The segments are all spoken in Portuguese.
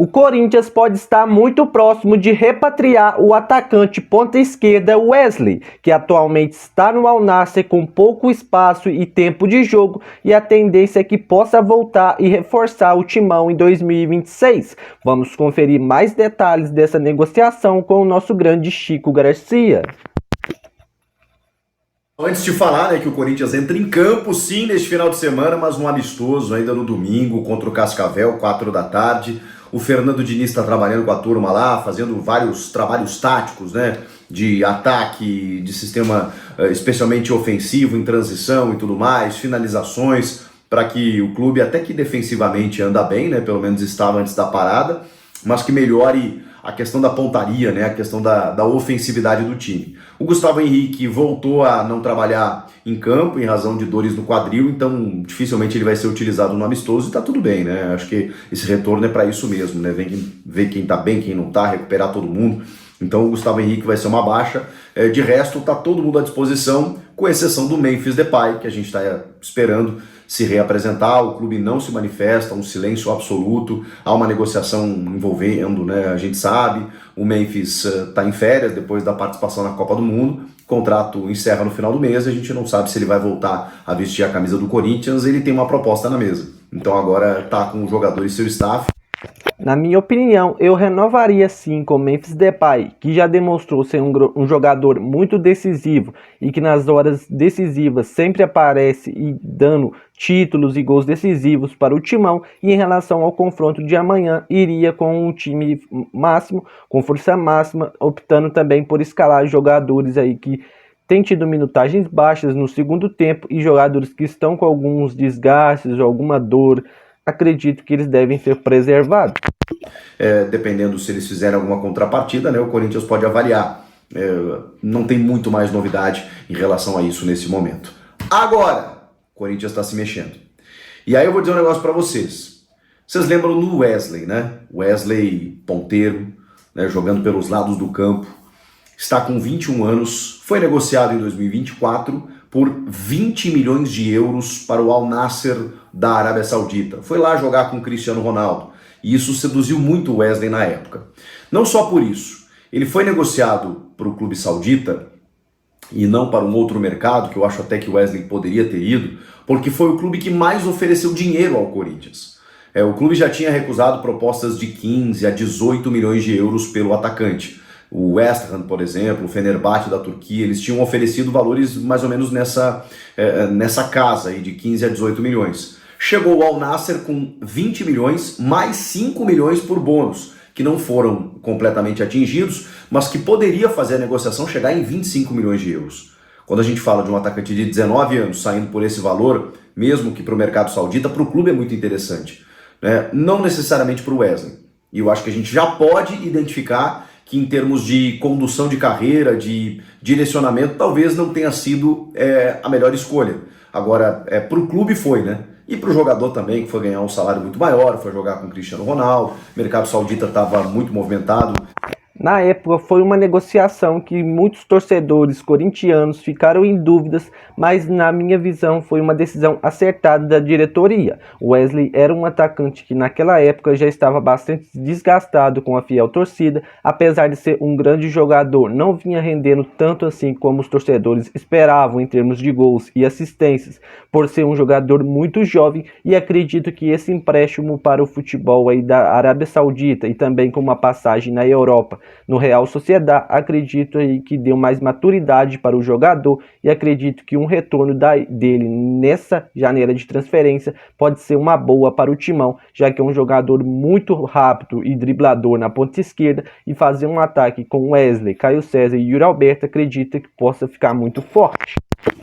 O Corinthians pode estar muito próximo de repatriar o atacante ponta esquerda Wesley, que atualmente está no Al Nassr com pouco espaço e tempo de jogo, e a tendência é que possa voltar e reforçar o timão em 2026. Vamos conferir mais detalhes dessa negociação com o nosso grande Chico Garcia. Antes de falar, que o Corinthians entra em campo sim neste final de semana, mas um amistoso ainda no domingo contra o Cascavel, 4 da tarde. O Fernando Diniz está trabalhando com a turma lá, fazendo vários trabalhos táticos, de ataque, de sistema especialmente ofensivo, em transição e tudo mais, finalizações, para que o clube, até que defensivamente anda bem, pelo menos estava antes da parada, mas que melhore a questão da pontaria, a questão da ofensividade do time. O Gustavo Henrique voltou a não trabalhar em campo em razão de dores no quadril, então dificilmente ele vai ser utilizado no amistoso e tá tudo bem, Acho que esse retorno é para isso mesmo, ver quem tá bem, quem não tá, recuperar todo mundo. Então o Gustavo Henrique vai ser uma baixa. De resto, tá todo mundo à disposição, com exceção do Memphis Depay, que a gente está esperando se reapresentar. O clube não se manifesta, um silêncio absoluto, há uma negociação envolvendo, a gente sabe, o Memphis está em férias depois da participação na Copa do Mundo, o contrato encerra no final do mês, a gente não sabe se ele vai voltar a vestir a camisa do Corinthians, ele tem uma proposta na mesa, então agora está com o jogador e seu staff. Na minha opinião, eu renovaria sim com Memphis Depay, que já demonstrou ser um jogador muito decisivo e que nas horas decisivas sempre aparece e dando títulos e gols decisivos para o timão. E em relação ao confronto de amanhã, iria com um time máximo, com força máxima, optando também por escalar jogadores aí que tem tido minutagens baixas no segundo tempo e jogadores que estão com alguns desgastes ou alguma dor. Acredito que eles devem ser preservados. Dependendo se eles fizerem alguma contrapartida, o Corinthians pode avaliar. Não tem muito mais novidade em relação a isso nesse momento. Agora, o Corinthians está se mexendo. E aí eu vou dizer um negócio para vocês. Vocês lembram do Wesley, Wesley ponteiro, jogando pelos lados do campo. Está com 21 anos, foi negociado em 2024 por 20 milhões de euros para o Al Nassr da Arábia Saudita. Foi lá jogar com o Cristiano Ronaldo. E isso seduziu muito o Wesley na época. Não só por isso, ele foi negociado para o clube saudita e não para um outro mercado, que eu acho até que o Wesley poderia ter ido, porque foi o clube que mais ofereceu dinheiro ao Corinthians. O clube já tinha recusado propostas de 15 a 18 milhões de euros pelo atacante. O West Ham, por exemplo, o Fenerbahçe da Turquia, eles tinham oferecido valores mais ou menos nessa casa aí, de 15 a 18 milhões. Chegou o Al Nassr com 20 milhões, mais 5 milhões por bônus, que não foram completamente atingidos, mas que poderia fazer a negociação chegar em 25 milhões de euros. Quando a gente fala de um atacante de 19 anos saindo por esse valor, mesmo que para o mercado saudita, para o clube é muito interessante. Não necessariamente para o Wesley. E eu acho que a gente já pode identificar que em termos de condução de carreira, de direcionamento, talvez não tenha sido a melhor escolha. Agora, para o clube foi, E para o jogador também, que foi ganhar um salário muito maior, foi jogar com o Cristiano Ronaldo, o mercado saudita estava muito movimentado. Na época foi uma negociação que muitos torcedores corintianos ficaram em dúvidas, mas na minha visão foi uma decisão acertada da diretoria. O Wesley era um atacante que naquela época já estava bastante desgastado com a fiel torcida, apesar de ser um grande jogador, não vinha rendendo tanto assim como os torcedores esperavam em termos de gols e assistências, por ser um jogador muito jovem, e acredito que esse empréstimo para o futebol aí da Arábia Saudita e também com uma passagem na Europa, no Real Sociedad, acredito aí que deu mais maturidade para o jogador e acredito que um retorno dele nessa janela de transferência pode ser uma boa para o timão, já que é um jogador muito rápido e driblador na ponta esquerda, e fazer um ataque com Wesley, Caio César e Yuri Alberto acredito que possa ficar muito forte.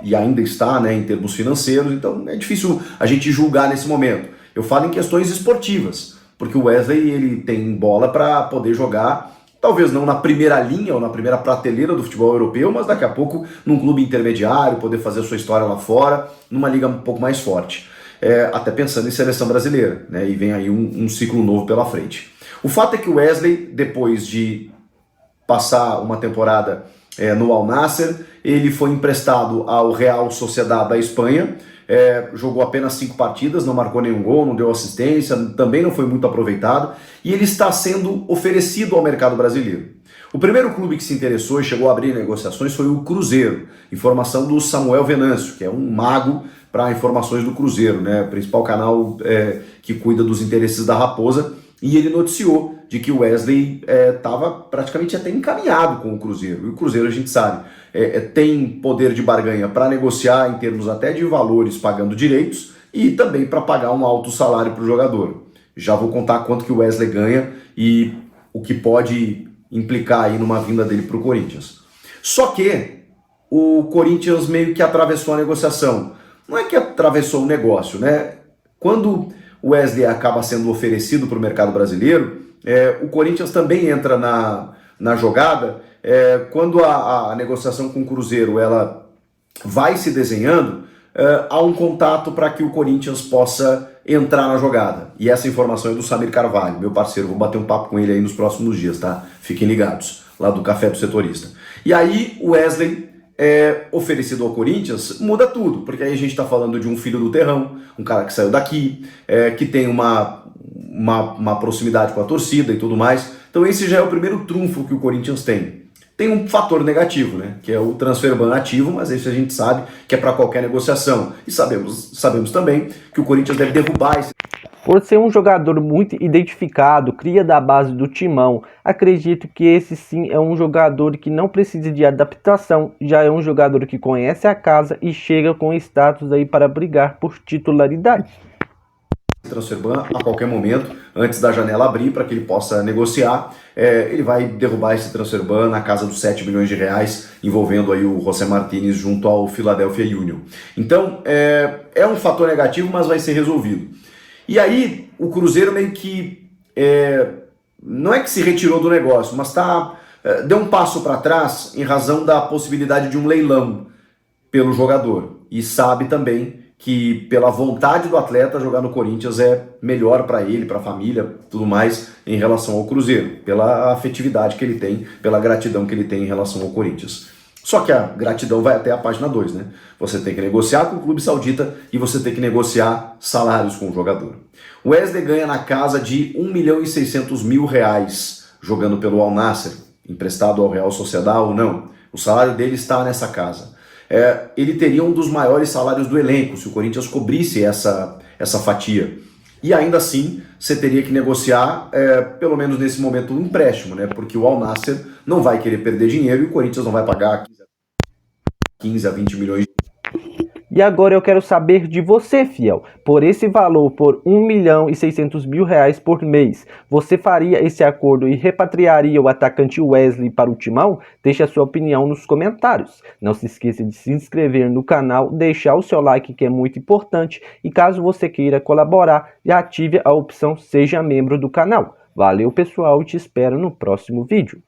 E ainda está, em termos financeiros, então é difícil a gente julgar nesse momento. Eu falo em questões esportivas, porque o Wesley ele tem bola para poder jogar, talvez não na primeira linha ou na primeira prateleira do futebol europeu, mas daqui a pouco num clube intermediário, poder fazer a sua história lá fora, numa liga um pouco mais forte. Até pensando em seleção brasileira, e vem aí um ciclo novo pela frente. O fato é que o Wesley, depois de passar uma temporada no Al Nassr, ele foi emprestado ao Real Sociedad da Espanha, jogou apenas 5 partidas, não marcou nenhum gol, não deu assistência, também não foi muito aproveitado, e ele está sendo oferecido ao mercado brasileiro. O primeiro clube que se interessou e chegou a abrir negociações foi o Cruzeiro, informação do Samuel Venâncio, que é um mago para informações do Cruzeiro, né? O principal canal que cuida dos interesses da Raposa, e ele noticiou de que o Wesley estava praticamente até encaminhado com o Cruzeiro. E o Cruzeiro, a gente sabe, tem poder de barganha para negociar em termos até de valores pagando direitos e também para pagar um alto salário para o jogador. Já vou contar quanto que o Wesley ganha e o que pode implicar aí numa vinda dele para o Corinthians. Só que o Corinthians meio que atravessou a negociação. Não é que atravessou o negócio, né? Quando o Wesley acaba sendo oferecido para o mercado brasileiro, o Corinthians também entra na jogada. Quando a negociação com o Cruzeiro ela vai se desenhando, há um contato para que o Corinthians possa entrar na jogada. E essa informação é do Samir Carvalho, meu parceiro. Vou bater um papo com ele aí nos próximos dias, tá? Fiquem ligados, lá do Café do Setorista. E aí o Wesley oferecido ao Corinthians muda tudo, porque aí a gente está falando de um filho do terrão, um cara que saiu daqui, que tem uma proximidade com a torcida e tudo mais. Então esse já é o primeiro trunfo que o Corinthians tem. Tem um fator negativo, né, que é o transfer ban ativo, mas isso a gente sabe que é para qualquer negociação. E sabemos também que o Corinthians deve derrubar esse... Por ser um jogador muito identificado, cria da base do Timão, acredito que esse sim é um jogador que não precisa de adaptação, já é um jogador que conhece a casa e chega com status aí para brigar por titularidade. Transfer ban a qualquer momento, antes da janela abrir, para que ele possa negociar. Ele vai derrubar esse transfer ban na casa dos 7 milhões de reais, envolvendo aí o José Martínez junto ao Philadelphia Union. Então, é um fator negativo, mas vai ser resolvido. E aí, o Cruzeiro meio que, não é que se retirou do negócio, mas deu um passo para trás em razão da possibilidade de um leilão pelo jogador. E sabe também que pela vontade do atleta jogar no Corinthians é melhor para ele, para a família, tudo mais, em relação ao Cruzeiro, pela afetividade que ele tem, pela gratidão que ele tem em relação ao Corinthians. Só que a gratidão vai até a página 2, né? Você tem que negociar com o clube saudita e você tem que negociar salários com o jogador. O Wesley ganha na casa de 1.600.000 reais jogando pelo Al Nassr, emprestado ao Real Sociedad ou não. O salário dele está nessa casa. Ele teria um dos maiores salários do elenco se o Corinthians cobrisse essa fatia. E ainda assim, você teria que negociar, pelo menos nesse momento, um empréstimo, né? Porque o Al Nassr não vai querer perder dinheiro e o Corinthians não vai pagar 15 a 20 milhões de... E agora eu quero saber de você, fiel. Por esse valor, por 1.600.000 reais por mês, você faria esse acordo e repatriaria o atacante Wesley para o Timão? Deixe a sua opinião nos comentários. Não se esqueça de se inscrever no canal, deixar o seu like que é muito importante. E caso você queira colaborar, já ative a opção Seja Membro do canal. Valeu pessoal e te espero no próximo vídeo.